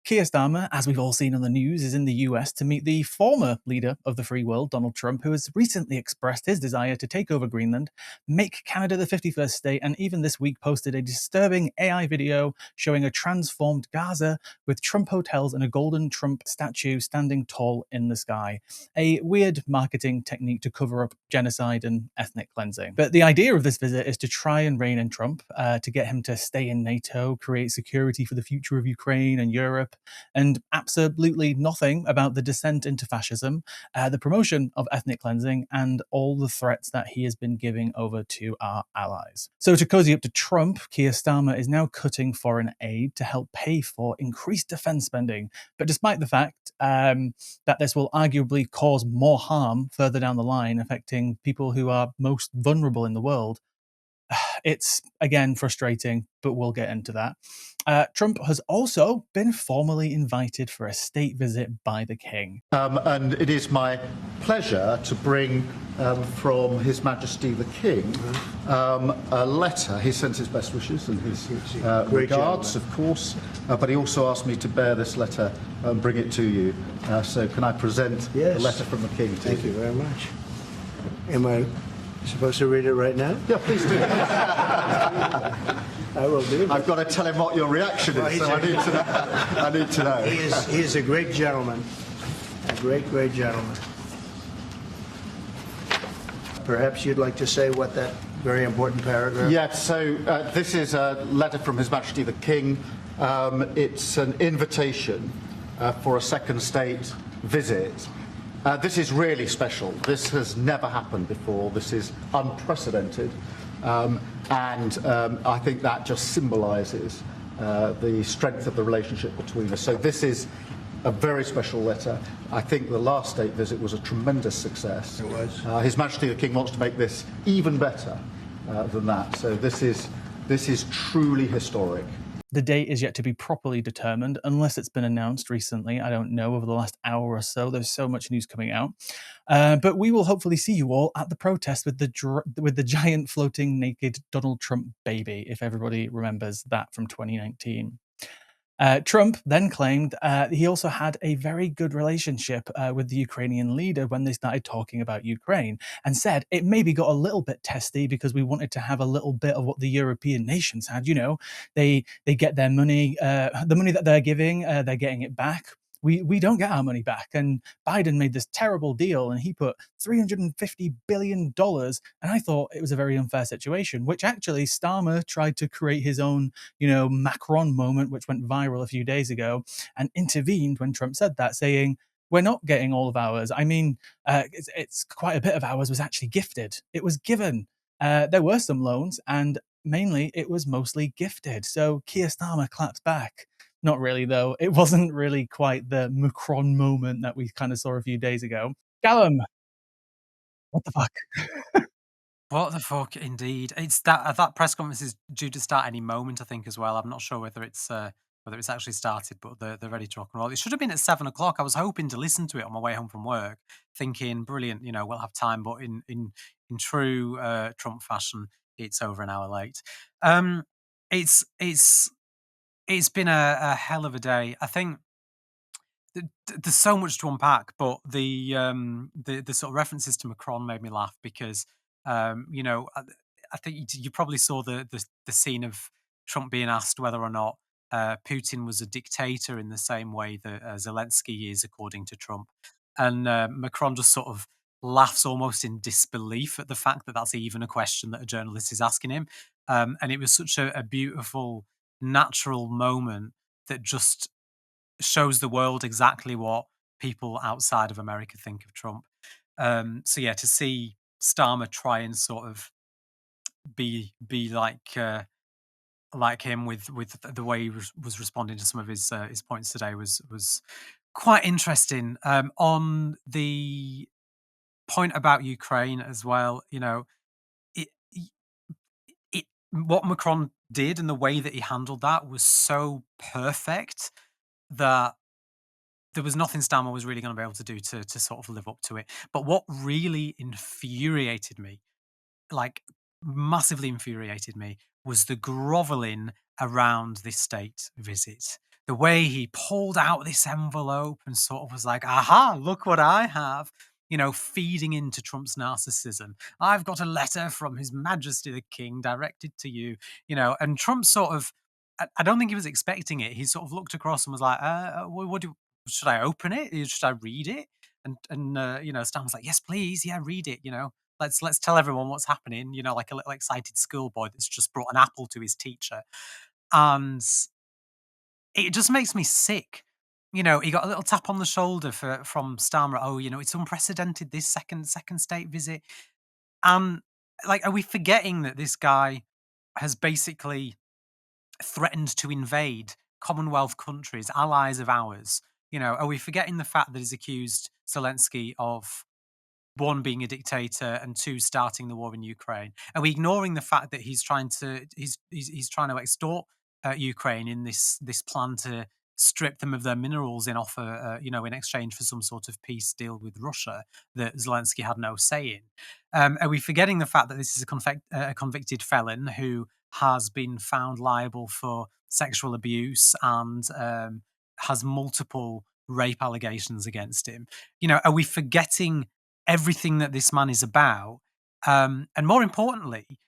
Keir Starmer, as we've all seen on the news, is in the US to meet the former leader of the free world, Donald Trump, who has recently expressed his desire to take over Greenland, make Canada the 51st state, and even this week posted a disturbing AI video showing a transformed Gaza with Trump hotels and a golden Trump statue standing tall in the sky. A weird marketing technique to cover up genocide and ethnic cleansing. But the idea of this visit is to try and rein in Trump, to get him to stay in NATO, create security for the future of Ukraine and Europe, and absolutely nothing about the descent into fascism, the promotion of ethnic cleansing, and all the threats that he has been giving over to our allies. So to cozy up to Trump, Keir Starmer is now cutting foreign aid to help pay for increased defense spending. But despite the fact that this will arguably cause more harm further down the line, affecting people who are most vulnerable in the world, it's, again, frustrating, but we'll get into that. Trump has also been formally invited for a state visit by the King. And it is my pleasure to bring from His Majesty the King a letter. He sends his best wishes and his regards, of course, but he also asked me to bear this letter and bring it to you. So can I present the letter from the King to you? Thank you very much. Am I supposed to read it right now? Yeah, please do. I will do. I've got to tell him what your reaction is, so I need to know. He is a great gentleman. A great gentleman. Perhaps you'd like to say what that very important paragraph... Yes, so this is a letter from His Majesty the King. It's an invitation for a second state visit. This is really special. This has never happened before. This is unprecedented. And I think that just symbolises the strength of the relationship between us. So this is a very special letter. I think the last state visit was a tremendous success. It was. His Majesty the King wants to make this even better than that. So this is truly historic. The date is yet to be properly determined, unless it's been announced recently. I don't know, over the last hour or so. There's so much news coming out. But we will hopefully see you all at the protest with the giant floating naked Donald Trump baby, if everybody remembers that from 2019. Trump then claimed he also had a very good relationship with the Ukrainian leader when they started talking about Ukraine, and said it maybe got a little bit testy because we wanted to have a little bit of what the European nations had. You know, they get their money, the money that they're giving, they're getting it back. We don't get our money back. And Biden made this terrible deal and he put $350 billion. And I thought it was a very unfair situation, which actually Starmer tried to create his own, Macron moment, which went viral a few days ago, and intervened when Trump said that, saying, we're not getting all of ours. I mean, it's quite a bit of ours was actually gifted. It was given. There were some loans, and mainly it was mostly gifted. So Keir Starmer claps back. Not really, though. It wasn't really quite the Macron moment that we kind of saw a few days ago. Callum, what the fuck? What the fuck, indeed. It's that press conference is due to start any moment, I think, as well. I'm not sure whether it's actually started, but they're ready to rock and roll. It should have been at 7:00. I was hoping to listen to it on my way home from work, thinking, brilliant, we'll have time. But in true Trump fashion, it's over an hour late. It's been a hell of a day. I think there's so much to unpack, but the sort of references to Macron made me laugh because, I think you probably saw the scene of Trump being asked whether or not Putin was a dictator in the same way that Zelensky is, according to Trump. And Macron just sort of laughs almost in disbelief at the fact that that's even a question that a journalist is asking him. And it was such a beautiful, natural moment that just shows the world exactly what people outside of America think of Trump. So yeah, to see Starmer try and sort of be like him with the way he was responding to some of his points today was quite interesting. On the point about Ukraine as well, what Macron did and the way that he handled that was so perfect that there was nothing Starmer was really going to be able to do to sort of live up to it. But what really infuriated me, like massively infuriated me, was the groveling around this state visit. the way he pulled out this envelope and sort of was like, "Aha, look what I have." Feeding into Trump's narcissism. "I've got a letter from His Majesty the King directed to you," and Trump sort of, I don't think he was expecting it. He sort of looked across and was like, what do should I open it? Should I read it?" And Stan was like, "Yes, please. Yeah, read it. Let's tell everyone what's happening." Like a little excited schoolboy that's just brought an apple to his teacher, and it just makes me sick. He got a little tap on the shoulder from Starmer. "Oh, it's unprecedented, this second state visit." And like, are we forgetting that this guy has basically threatened to invade Commonwealth countries, allies of ours? Are we forgetting the fact that he's accused Zelensky of, one, being a dictator, and two, starting the war in Ukraine? Are we ignoring the fact that he's trying to extort Ukraine in this plan to strip them of their minerals in offer, in exchange for some sort of peace deal with Russia that Zelensky had no say in? Are we forgetting the fact that this is a convicted felon who has been found liable for sexual abuse and has multiple rape allegations against him? Are we forgetting everything that this man is about? And more importantly,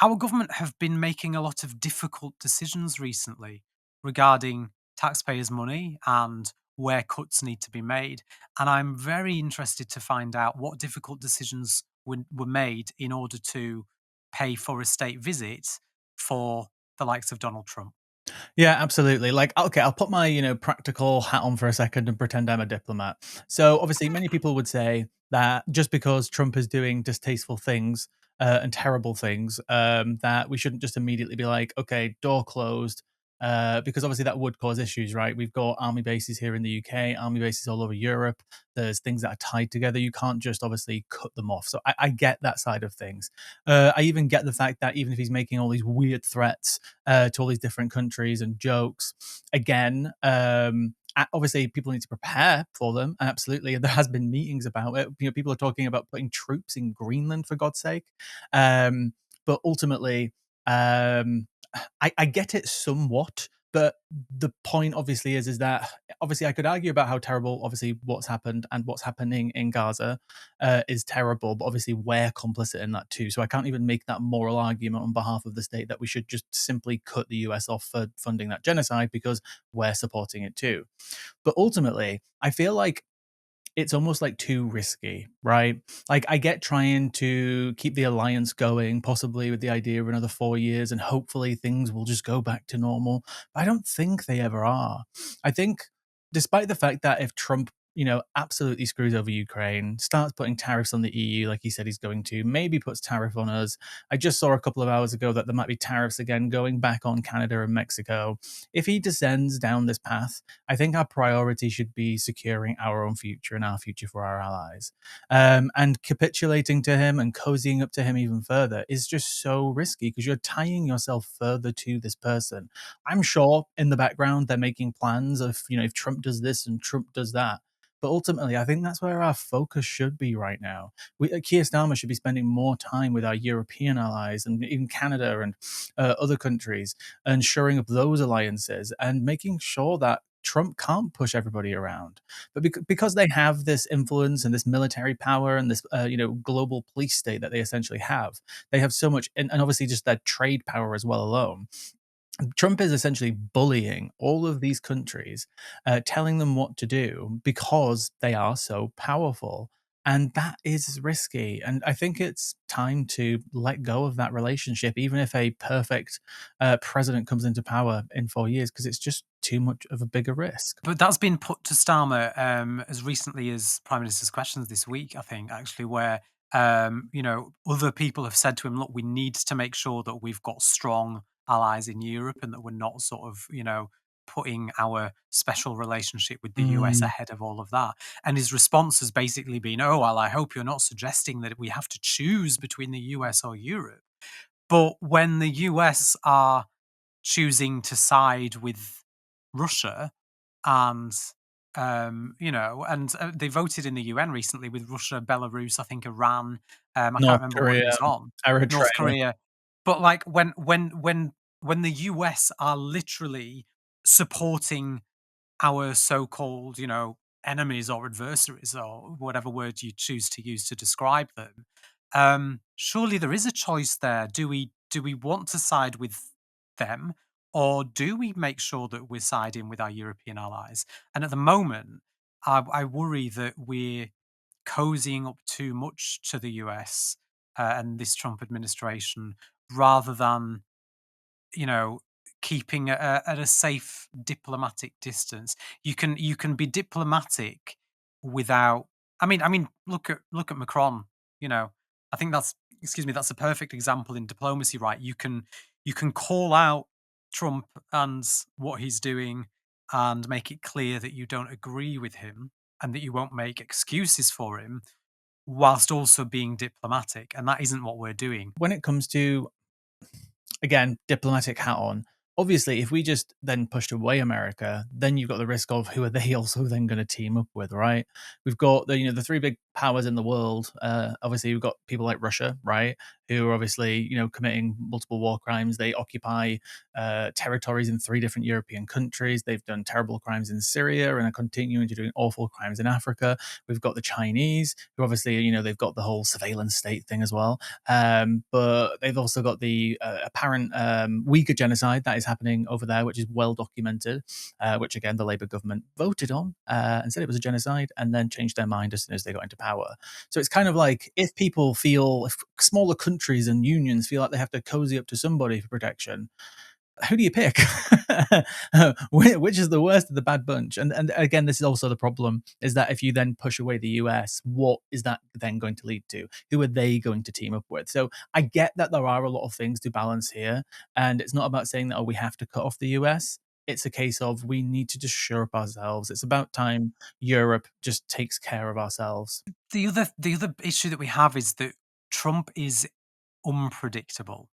our government have been making a lot of difficult decisions recently regarding taxpayers' money and where cuts need to be made. And I'm very interested to find out what difficult decisions were made in order to pay for a state visit for the likes of Donald Trump. Yeah, absolutely. Like, okay, I'll put my, practical hat on for a second and pretend I'm a diplomat. So, obviously, many people would say that just because Trump is doing distasteful things and terrible things, that we shouldn't just immediately be like, okay, door closed, because obviously that would cause issues, right? We've got army bases here in the UK, army bases all over Europe. There's things that are tied together. You can't just obviously cut them off. So, I get that side of things. I even get the fact that even if he's making all these weird threats, to all these different countries and jokes. Again, obviously people need to prepare for them. Absolutely, there has been meetings about it. People are talking about putting troops in Greenland for God's sake. But ultimately, um, I get it somewhat. But the point obviously is that obviously I could argue about how terrible obviously what's happened and what's happening in Gaza is terrible, but obviously we're complicit in that too. So I can't even make that moral argument on behalf of the state that we should just simply cut the US off for funding that genocide because we're supporting it too. But ultimately, I feel like it's almost like too risky, right? Like I get trying to keep the alliance going, possibly with the idea of another 4 years, and hopefully things will just go back to normal. But I don't think they ever are. I think, despite the fact that if Trump, absolutely screws over Ukraine, starts putting tariffs on the EU like he said he's going to, maybe puts tariff on us. I just saw a couple of hours ago that there might be tariffs again going back on Canada and Mexico. If he descends down this path, I think our priority should be securing our own future and our future for our allies. And capitulating to him and cozying up to him even further is just so risky because you're tying yourself further to this person. I'm sure in the background they're making plans of, if Trump does this and Trump does that. But ultimately, I think that's where our focus should be right now. Keir Starmer should be spending more time with our European allies and even Canada and other countries and shoring up those alliances and making sure that Trump can't push everybody around. But because they have this influence and this military power and this, global police state that they essentially they have so much, and obviously just their trade power as well alone. Trump is essentially bullying all of these countries, telling them what to do because they are so powerful. And that is risky. And I think it's time to let go of that relationship, even if a perfect president comes into power in 4 years, because it's just too much of a bigger risk. But that's been put to Starmer as recently as Prime Minister's Questions this week, I think, actually, where other people have said to him, "Look, we need to make sure that we've got strong allies in Europe and that we're not sort of, putting our special relationship with the US Mm. ahead of all of that." And his response has basically been, "Oh, well, I hope you're not suggesting that we have to choose between the US or Europe." But when the US are choosing to side with Russia and they voted in the UN recently with Russia, Belarus, I think Iran. I can't North remember what it Korea, was on. Eritrea. North Korea. But like when the US are literally supporting our so-called, enemies or adversaries or whatever word you choose to use to describe them, surely there is a choice there. Do we want to side with them, or do we make sure that we're siding with our European allies? And at the moment, I worry that we're cozying up too much to the US and this Trump administration rather than you know, keeping at a safe diplomatic distance. You can be diplomatic without. I mean, look at Macron. You know, I think that's a perfect example in diplomacy, right? You can call out Trump and what he's doing, and make it clear that you don't agree with him and that you won't make excuses for him, whilst also being diplomatic. And that isn't what we're doing. When it comes to, again, diplomatic hat on. Obviously, if we just then pushed away America, then you've got the risk of who are they also then going to team up with, right? We've got the three big powers in the world. Obviously, we've got people like Russia, right, who are obviously committing multiple war crimes. They occupy territories in three different European countries. They've done terrible crimes in Syria and are continuing to do awful crimes in Africa. We've got the Chinese, who obviously they've got the whole surveillance state thing as well. But they've also got the apparent Uyghur genocide that is happening over there, which is well documented, which again the Labour government voted on and said it was a genocide, and then changed their mind as soon as they got into power. So it's kind of like, if smaller countries and unions feel like they have to cozy up to somebody for protection, who do you pick? Which is the worst of the bad bunch? And again, this is also the problem, is that if you then push away the US, what is that then going to lead to? Who are they going to team up with? So I get that there are a lot of things to balance here, and it's not about saying that, we have to cut off the US. It's a case of, we need to just shore up ourselves. It's about time Europe just takes care of ourselves. The other issue that we have is that Trump is unpredictable.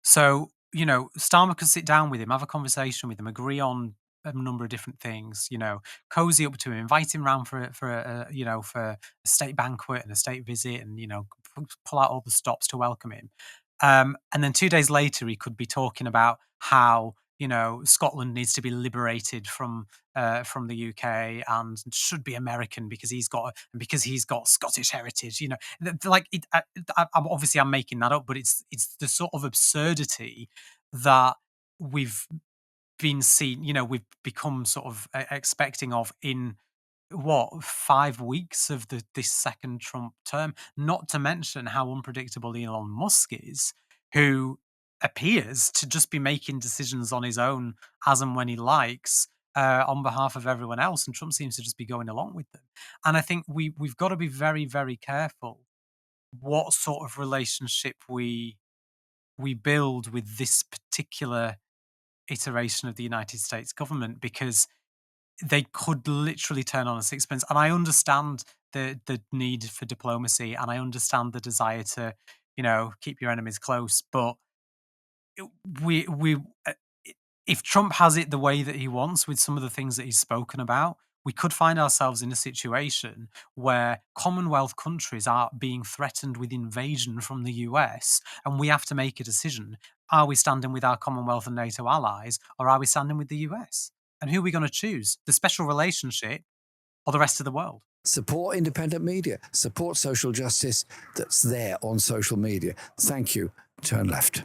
So, Starmer could sit down with him, have a conversation with him, agree on a number of different things, cozy up to him, invite him round for a state banquet and a state visit, and, pull out all the stops to welcome him. And then 2 days later, he could be talking about how, Scotland needs to be liberated from the UK and should be American because he's got Scottish heritage. Like obviously I'm making that up, but it's the sort of absurdity that we've been seen. We've become sort of expecting of in what, 5 weeks of this second Trump term. Not to mention how unpredictable Elon Musk is, who appears to just be making decisions on his own as and when he likes, on behalf of everyone else, and Trump seems to just be going along with them. And I think we've got to be very, very careful what sort of relationship we build with this particular iteration of the United States government, because they could literally turn on a sixpence. And I understand the need for diplomacy, and I understand the desire to, keep your enemies close. But we if Trump has it the way that he wants with some of the things that he's spoken about, we could find ourselves in a situation where Commonwealth countries are being threatened with invasion from the US, and we have to make a decision. Are we standing with our Commonwealth and NATO allies, or are we standing with the US? And who are we going to choose? The special relationship or the rest of the world? Support independent media, support social justice that's there on social media. Thank you. Turn left.